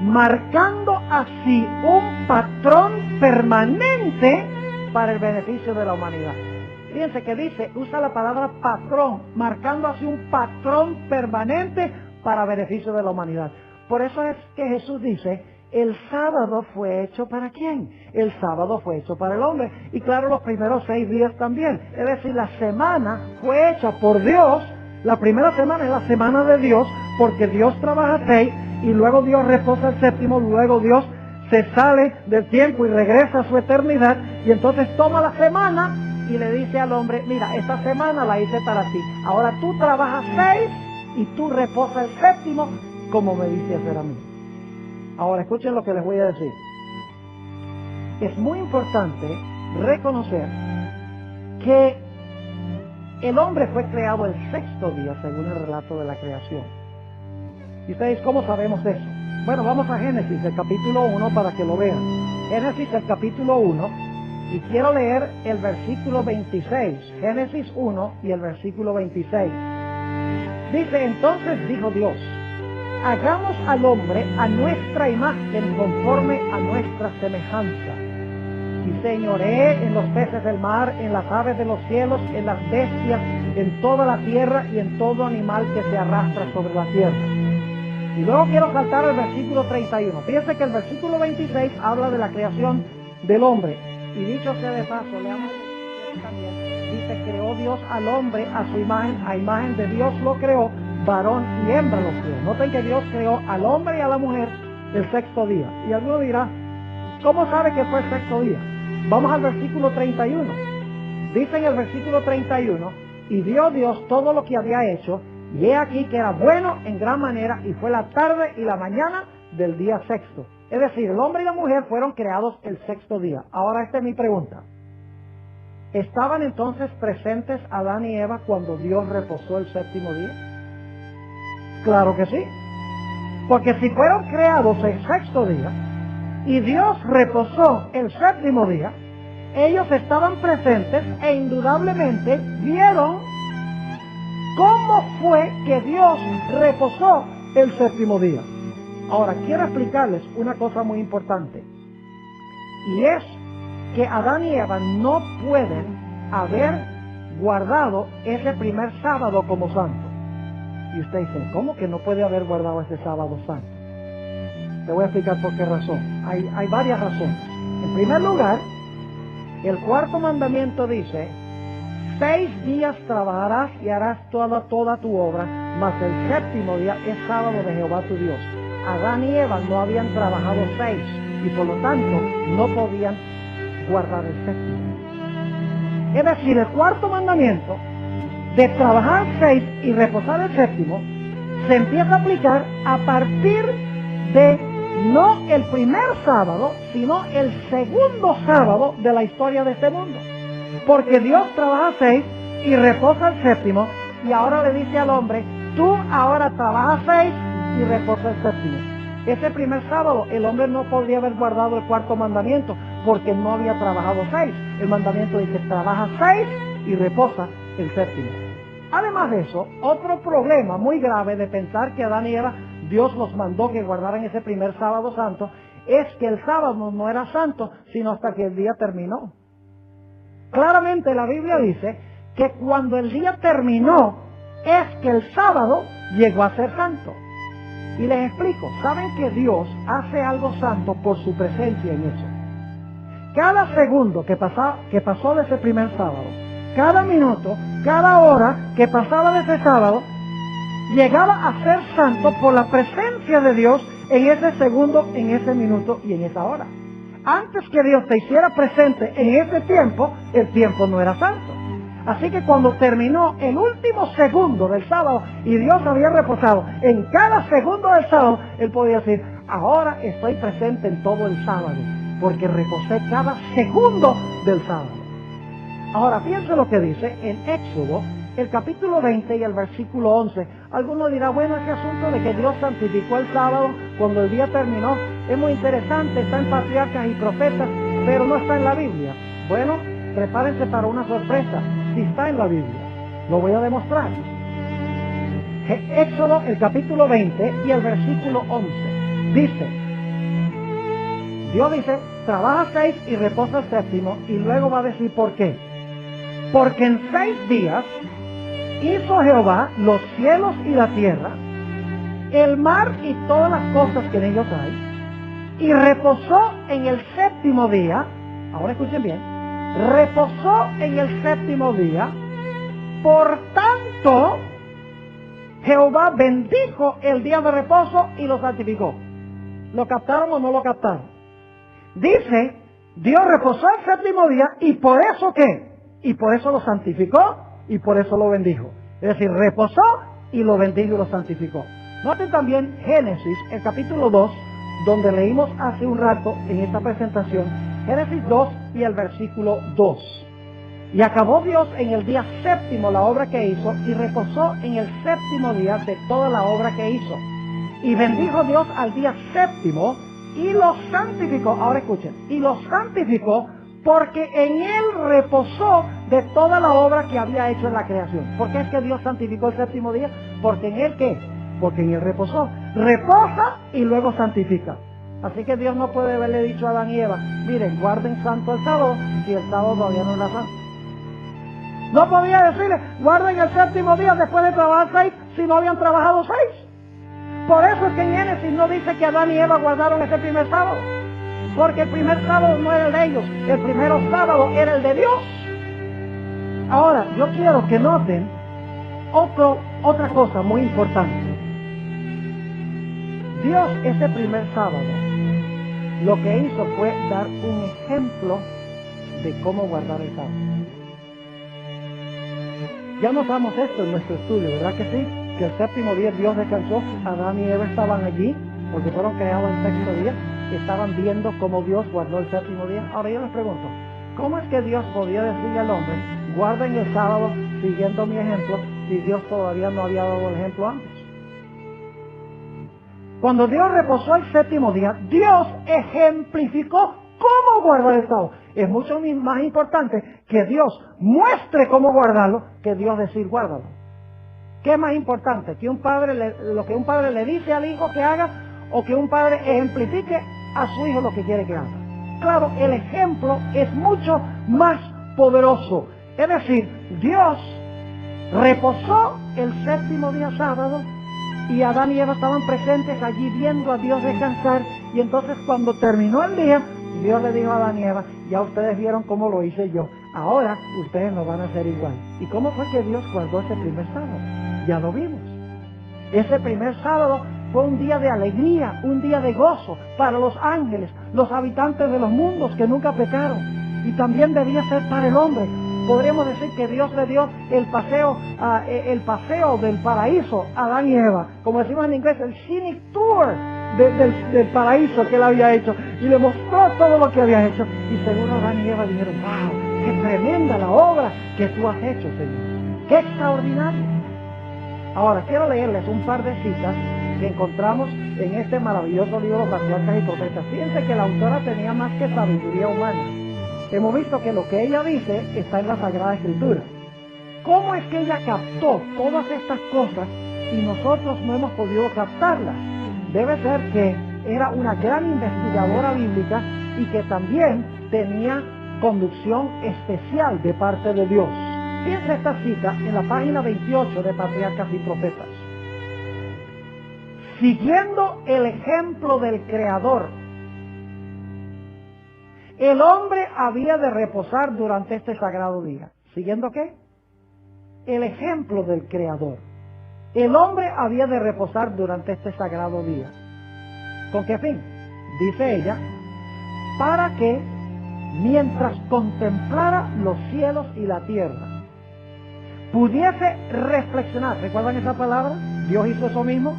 marcando así un patrón permanente para el beneficio de la humanidad. Fíjense que dice, usa la palabra patrón, marcando así un patrón permanente para beneficio de la humanidad. Por eso es que Jesús dice, el sábado fue hecho ¿para quién? El sábado fue hecho para el hombre. Y claro, los primeros 6 días también. Es decir, la semana fue hecha por Dios. La primera semana es la semana de Dios, porque Dios trabaja 6 y luego Dios reposa el séptimo, luego Dios se sale del tiempo y regresa a su eternidad, y entonces toma la semana y le dice al hombre, mira, esta semana la hice para ti. Ahora tú trabajas 6 y tú reposas el séptimo, como me dice hacer a mí. Ahora escuchen lo que les voy a decir. Es muy importante reconocer que el hombre fue creado el 6º día, según el relato de la creación. ¿Y ustedes cómo sabemos eso? Bueno, vamos a Génesis, el capítulo 1, para que lo vean. Génesis, el capítulo 1, y quiero leer el versículo 26. Génesis 1 y el versículo 26. Dice, entonces dijo Dios, hagamos al hombre a nuestra imagen conforme a nuestra semejanza. Y señoree en los peces del mar, en las aves de los cielos, en las bestias, en toda la tierra y en todo animal que se arrastra sobre la tierra. Y luego quiero saltar al versículo 31. Fíjense que el versículo 26 habla de la creación del hombre. Y dicho sea de paso, leamos el 27 también. Dice, creó Dios al hombre a su imagen, a imagen de Dios lo creó, varón y hembra lo creó. Noten que Dios creó al hombre y a la mujer el 6º día. Y alguno dirá, ¿cómo sabe que fue el 6º día? Vamos al versículo 31. Dice en el versículo 31, y vio Dios todo lo que había hecho, y he aquí que era bueno en gran manera, y fue la tarde y la mañana del día 6º. Es decir, el hombre y la mujer fueron creados el 6º día. Ahora esta es mi pregunta. ¿Estaban entonces presentes Adán y Eva cuando Dios reposó el 7º día? Claro que sí. Porque si fueron creados el 6º día y Dios reposó el 7º día, ellos estaban presentes e indudablemente vieron cómo fue que Dios reposó el séptimo día. Ahora, quiero explicarles una cosa muy importante, y es que Adán y Eva no pueden haber guardado ese primer sábado como santo. Y usted dice, ¿cómo que no puede haber guardado ese sábado santo? Te voy a explicar por qué razón. Hay varias razones. En primer lugar, el cuarto mandamiento dice, 6 días trabajarás y harás toda tu obra, mas el séptimo día es sábado de Jehová tu Dios. Adán y Eva no habían trabajado 6 y por lo tanto no podían guardar el séptimo. Es decir, el cuarto mandamiento de trabajar 6 y reposar el séptimo se empieza a aplicar a partir de no el primer sábado, sino el segundo sábado de la historia de este mundo. Porque Dios trabaja 6 y reposa el séptimo, y ahora le dice al hombre, tú ahora trabajas 6 y reposa el séptimo. Ese primer sábado el hombre no podría haber guardado el cuarto mandamiento, porque no había trabajado 6. El mandamiento dice, trabaja 6 y reposa el séptimo. Además de eso, otro problema muy grave de pensar que Adán y Eva, Dios los mandó que guardaran ese primer sábado santo, es que el sábado no era santo, sino hasta que el día terminó. Claramente la Biblia dice que cuando el día terminó, es que el sábado llegó a ser santo. Y les explico, ¿saben que Dios hace algo santo por su presencia en eso? Cada segundo que pasó de ese primer sábado, cada minuto, cada hora que pasaba de ese sábado, llegaba a ser santo por la presencia de Dios en ese segundo, en ese minuto y en esa hora. Antes que Dios se hiciera presente en ese tiempo, el tiempo no era santo. Así que cuando terminó el último segundo del sábado y Dios había reposado en cada segundo del sábado, Él podía decir, ahora estoy presente en todo el sábado, porque reposé cada segundo del sábado. Ahora, fíjense lo que dice en Éxodo, el capítulo 20 y el versículo 11. Alguno dirá, bueno, ese asunto de que Dios santificó el sábado cuando el día terminó es muy interesante, está en Patriarcas y Profetas, pero no está en la Biblia. Bueno, prepárense para una sorpresa, si está en la Biblia. Lo voy a demostrar. Éxodo, el capítulo 20 y el versículo 11. Dice, Dios dice, trabaja 6 y reposa el séptimo, y luego va a decir por qué. Porque en 6 días hizo Jehová los cielos y la tierra, el mar y todas las cosas que en ellos hay, y reposó en el séptimo día. Ahora escuchen bien, reposó en el séptimo día. Por tanto, Jehová bendijo el día de reposo y lo santificó. ¿Lo captaron o no lo captaron? Dice, Dios reposó el séptimo día, y por eso ¿qué? Y por eso lo santificó y por eso lo bendijo. Es decir, reposó y lo bendijo y lo santificó. Noten también Génesis, el capítulo 2, donde leímos hace un rato en esta presentación, Génesis 2 y el versículo 2. Y acabó Dios en el día séptimo la obra que hizo, y reposó en el séptimo día de toda la obra que hizo. Y bendijo Dios al día séptimo y lo santificó. Ahora escuchen, y lo santificó porque en él reposó de toda la obra que había hecho en la creación. ¿Por qué es que Dios santificó el séptimo día? Porque en él ¿qué? Porque en él reposó. Reposa y luego santifica. Así que Dios no puede haberle dicho a Adán y Eva, miren, guarden santo el sábado, si el sábado todavía no era santo. No podía decirle, guarden el séptimo día después de trabajar 6, si no habían trabajado 6. Por eso es que en Génesis no dice que Adán y Eva guardaron ese primer sábado. Porque el primer sábado no era el de ellos, el primer sábado era el de Dios. Ahora, yo quiero que noten otra cosa muy importante. Dios ese primer sábado lo que hizo fue dar un ejemplo de cómo guardar el sábado. Ya notamos esto en nuestro estudio, ¿verdad que sí? Que el séptimo día Dios descansó, Adán y Eva estaban allí, porque fueron creados el sexto día, estaban viendo cómo Dios guardó el séptimo día. Ahora yo les pregunto, ¿cómo es que Dios podía decirle al hombre, guarden el sábado siguiendo mi ejemplo, si Dios todavía no había dado el ejemplo antes? Cuando Dios reposó el séptimo día, Dios ejemplificó cómo guardar el sábado. Es mucho más importante que Dios muestre cómo guardarlo que Dios decir guárdalo. ¿Qué es más importante? Que lo que un padre le dice al hijo que haga, o que un padre ejemplifique a su hijo lo que quiere que haga. Claro, el ejemplo es mucho más poderoso. Es decir, Dios reposó el séptimo día sábado y Adán y Eva estaban presentes allí viendo a Dios descansar, y entonces cuando terminó el día, Dios le dijo a Adán y Eva, ya ustedes vieron cómo lo hice yo, ahora ustedes lo van a hacer igual. ¿Y cómo fue que Dios guardó ese primer sábado? Ya lo vimos. Ese primer sábado fue un día de alegría, un día de gozo para los ángeles, los habitantes de los mundos que nunca pecaron, y también debía ser para el hombre. Podríamos decir que Dios le dio el paseo del paraíso a Adán y Eva, como decimos en inglés, el scenic tour del paraíso que él había hecho, y le mostró todo lo que había hecho, y seguro Adán y Eva dijeron, wow, qué tremenda la obra que tú has hecho, Señor, qué extraordinario. Ahora quiero leerles un par de citas que encontramos en este maravilloso libro, Patriarcas y Profetas. Fíjense que la autora tenía más que sabiduría humana. Hemos visto que lo que ella dice está en la Sagrada Escritura. ¿Cómo es que ella captó todas estas cosas y nosotros no hemos podido captarlas? Debe ser que era una gran investigadora bíblica y que también tenía conducción especial de parte de Dios. Fíjense esta cita en la página 28 de Patriarcas y Profetas. Siguiendo el ejemplo del Creador, el hombre había de reposar durante este sagrado día. ¿Siguiendo qué? El ejemplo del Creador. El hombre había de reposar durante este sagrado día. ¿Con qué fin? Dice ella, para que mientras contemplara los cielos y la tierra, pudiese reflexionar. ¿Recuerdan esa palabra? Dios hizo eso mismo.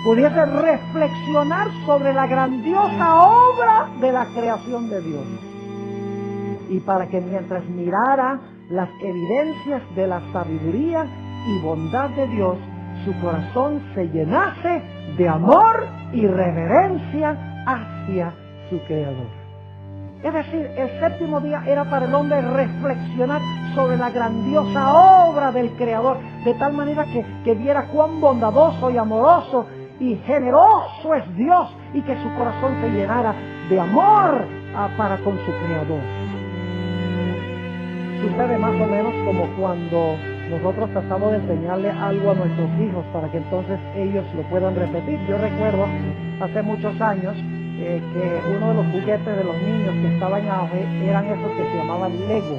Pudiese reflexionar sobre la grandiosa obra de la creación de Dios. Y para que mientras mirara las evidencias de la sabiduría y bondad de Dios, su corazón se llenase de amor y reverencia hacia su Creador. Es decir, el séptimo día era para el hombre reflexionar sobre la grandiosa obra del Creador, de tal manera que viera cuán bondadoso y amoroso y generoso es Dios, y que su corazón se llenara de amor para con su Creador. Sucede más o menos como cuando nosotros tratamos de enseñarle algo a nuestros hijos para que entonces ellos lo puedan repetir. Yo recuerdo hace muchos años que uno de los juguetes de los niños que estaban en auge eran esos que se llamaban Lego.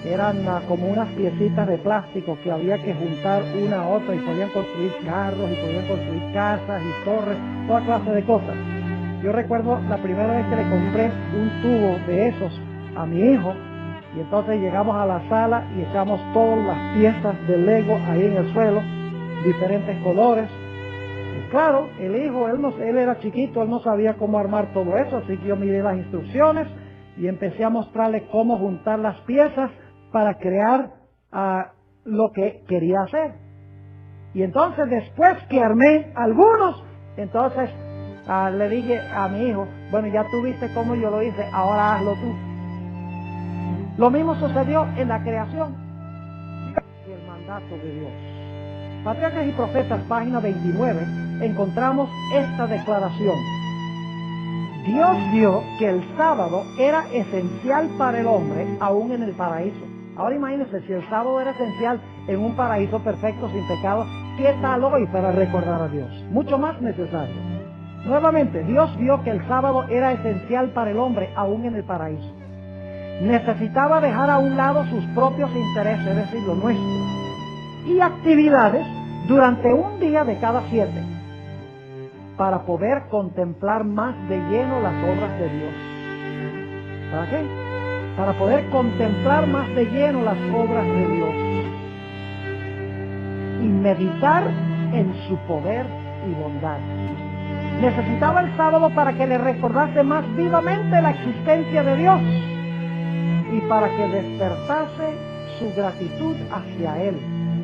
Eran como unas piecitas de plástico que había que juntar una a otra, y podían construir carros, y podían construir casas y torres, toda clase de cosas. Yo recuerdo la primera vez que le compré un tubo de esos a mi hijo, y entonces llegamos a la sala y echamos todas las piezas de Lego ahí en el suelo, diferentes colores. Y claro, el hijo, él era chiquito, él no sabía cómo armar todo eso, así que yo miré las instrucciones y empecé a mostrarle cómo juntar las piezas para crear lo que quería hacer. Y entonces después que armé algunos, entonces le dije a mi hijo, bueno, ya tú viste cómo yo lo hice, ahora hazlo tú. Lo mismo sucedió en la creación y el mandato de Dios. Patriarcas y Profetas, página 29, encontramos esta declaración. Dios vio que el sábado era esencial para el hombre, aún en el paraíso. Ahora imagínense, si el sábado era esencial en un paraíso perfecto, sin pecado, ¿qué tal hoy para recordar a Dios? Mucho más necesario. Nuevamente, Dios vio que el sábado era esencial para el hombre, aún en el paraíso. Necesitaba dejar a un lado sus propios intereses, es decir, lo nuestro, y actividades durante un día de cada 7, para poder contemplar más de lleno las obras de Dios. ¿Para qué? Para poder contemplar más de lleno las obras de Dios y meditar en su poder y bondad. Necesitaba el sábado para que le recordase más vivamente la existencia de Dios y para que despertase su gratitud hacia Él,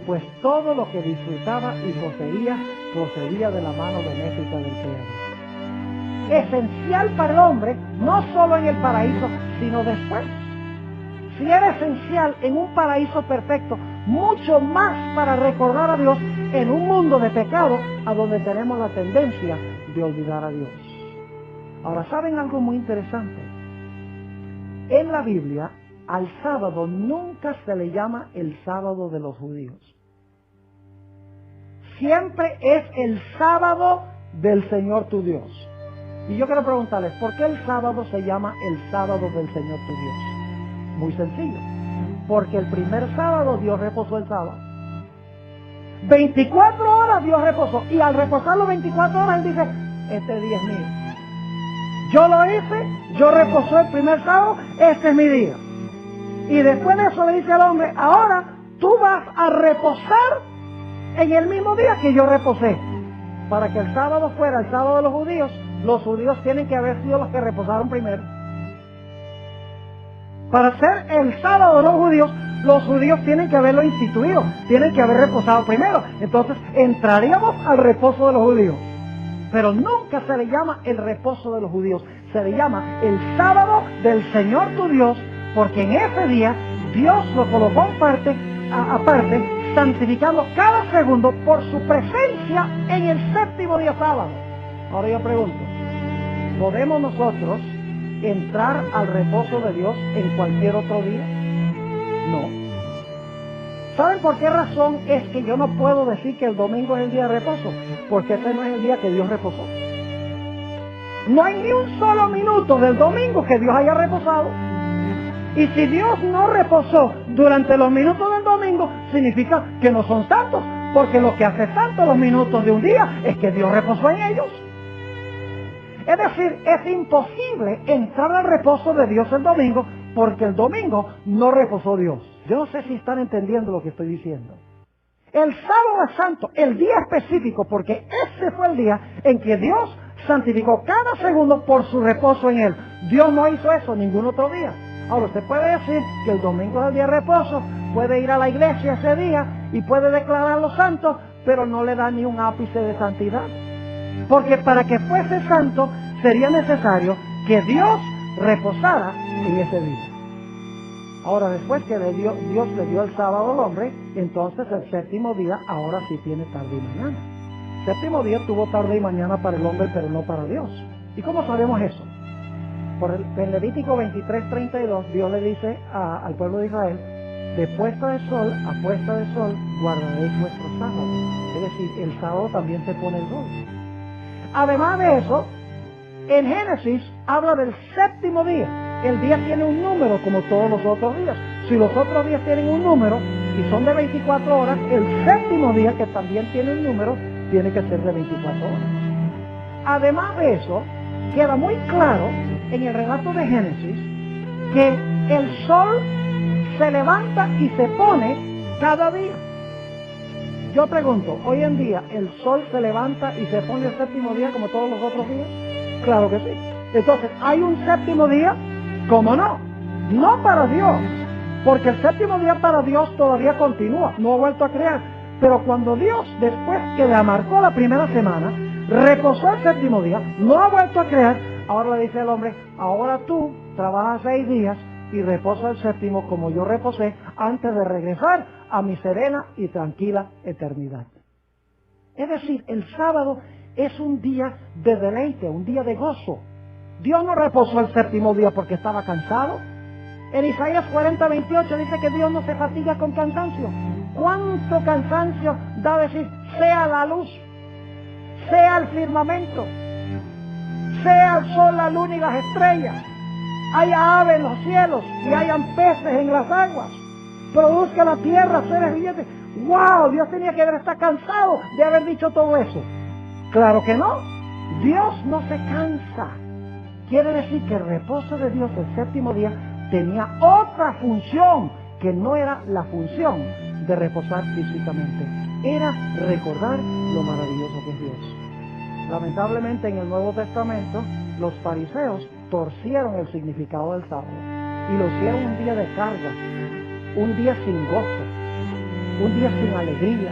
pues todo lo que disfrutaba y poseía procedía de la mano benéfica del Creador. esencial para el hombre, no solo en el paraíso, sino después. Si era esencial en un paraíso perfecto, mucho más para recordar a Dios en un mundo de pecado, a donde tenemos la tendencia de olvidar a Dios. Ahora, ¿saben algo muy interesante? En la Biblia, al sábado nunca se le llama el sábado de los judíos. Siempre es el sábado del Señor tu Dios. Y yo quiero preguntarles, ¿por qué el sábado se llama el sábado del Señor tu Dios? Muy sencillo. Porque el primer sábado Dios reposó el sábado. 24 horas Dios reposó. Y al reposar los 24 horas, Él dice, este día es mío. Yo lo hice, yo reposé el primer sábado, este es mi día. Y después de eso le dice al hombre, ahora tú vas a reposar en el mismo día que yo reposé. Para que el sábado fuera el sábado de los judíos tienen que haber sido los que reposaron primero. Para ser el sábado de los judíos tienen que haberlo instituido, tienen que haber reposado primero. Entonces entraríamos al reposo de los judíos. Pero nunca se le llama el reposo de los judíos, se le llama el sábado del Señor tu Dios, porque en ese día Dios lo colocó aparte, santificando cada segundo por su presencia en el séptimo día sábado. Ahora yo pregunto, ¿podemos nosotros entrar al reposo de Dios en cualquier otro día? No. ¿Saben por qué razón es que yo no puedo decir que el domingo es el día de reposo? Porque ese no es el día que Dios reposó. No hay ni un solo minuto del domingo que Dios haya reposado. Y si Dios no reposó durante los minutos del domingo, significa que no son santos, porque lo que hace santos los minutos de un día es que Dios reposó en ellos. Es decir, es imposible entrar al reposo de Dios el domingo, porque el domingo no reposó Dios. Yo no sé si están entendiendo lo que estoy diciendo. El sábado es santo, el día específico, porque ese fue el día en que Dios santificó cada segundo por su reposo en él. Dios no hizo eso ningún otro día. Ahora, usted puede decir que el domingo es el día de reposo, puede ir a la iglesia ese día y puede declararlo santo, pero no le da ni un ápice de santidad. Porque para que fuese santo sería necesario que Dios reposara en ese día. Ahora, después que Dios le dio el sábado al hombre, entonces el séptimo día ahora sí tiene tarde y mañana. El séptimo día tuvo tarde y mañana para el hombre, pero no para Dios. ¿Y cómo sabemos eso? En Levítico 23:32, Dios le dice al pueblo de Israel, de puesta de sol a puesta de sol guardaréis vuestro sábado. Es decir, el sábado también se pone el sol. Además de eso, en Génesis habla del séptimo día. El día tiene un número como todos los otros días. Si los otros días tienen un número y son de 24 horas, el séptimo día, que también tiene un número, tiene que ser de 24 horas. Además de eso, queda muy claro en el relato de Génesis que el sol se levanta y se pone cada día. Yo pregunto, ¿hoy en día el sol se levanta y se pone el séptimo día como todos los otros días? Claro que sí. Entonces, ¿hay un séptimo día? ¿Cómo no? No para Dios, porque el séptimo día para Dios todavía continúa, no ha vuelto a crear. Pero cuando Dios, después que le marcó la primera semana, reposó el séptimo día, no ha vuelto a crear, ahora le dice al hombre, ahora tú trabajas 6 días y reposa el séptimo como yo reposé antes de regresar a mi serena y tranquila eternidad. Es decir, el sábado es un día de deleite, un día de gozo. Dios no reposó el séptimo día porque estaba cansado. En Isaías 40:28 dice que Dios no se fatiga con cansancio. ¿Cuánto cansancio da decir, sea la luz, sea el firmamento, sea el sol, la luna y las estrellas, haya aves en los cielos y hayan peces en las aguas, produzca la tierra seres vivientes? ¡Wow! Dios tenía que estar cansado de haber dicho todo eso. Claro que no. Dios no se cansa. Quiere decir que el reposo de Dios el séptimo día tenía otra función que no era la función de reposar físicamente. Era recordar lo maravilloso que es Dios. Lamentablemente en el Nuevo Testamento los fariseos torcieron el significado del sábado y lo hicieron un día de carga, un día sin gozo, un día sin alegría,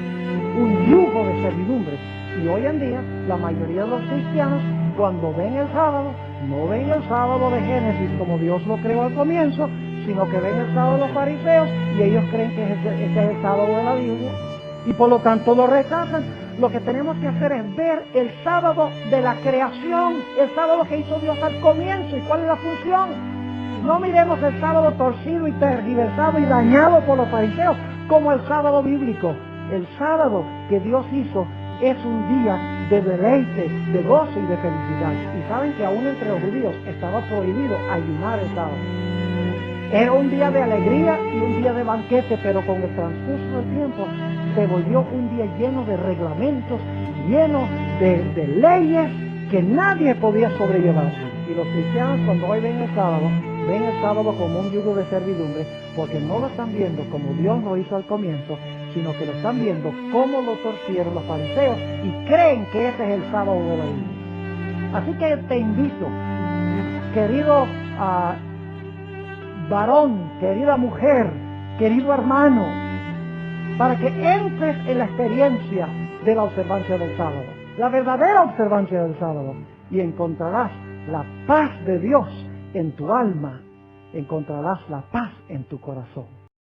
un yugo de servidumbre. Y hoy en día la mayoría de los cristianos cuando ven el sábado, no ven el sábado de Génesis como Dios lo creó al comienzo, sino que ven el sábado de los fariseos y ellos creen que ese es el sábado de la Biblia y por lo tanto lo rechazan. Lo que tenemos que hacer es ver el sábado de la creación, el sábado que hizo Dios al comienzo y cuál es la función. No miremos el sábado torcido y tergiversado y dañado por los fariseos como el sábado bíblico. El sábado que Dios hizo es un día de deleite, de gozo y de felicidad. Y saben que aún entre los judíos estaba prohibido ayunar el sábado. Era un día de alegría y un día de banquete, pero con el transcurso del tiempo se volvió un día lleno de reglamentos, lleno de leyes que nadie podía sobrellevar. Y los cristianos cuando hoy ven el sábado como un yugo de servidumbre, porque no lo están viendo como Dios lo hizo al comienzo, sino que lo están viendo como lo torcieron los fariseos y creen que ese es el sábado de la Biblia. Así que te invito, querido varón, querida mujer, querido hermano, para que entres en la experiencia de la observancia del sábado, la verdadera observancia del sábado, y encontrarás la paz de Dios en tu alma, encontrarás la paz en tu corazón.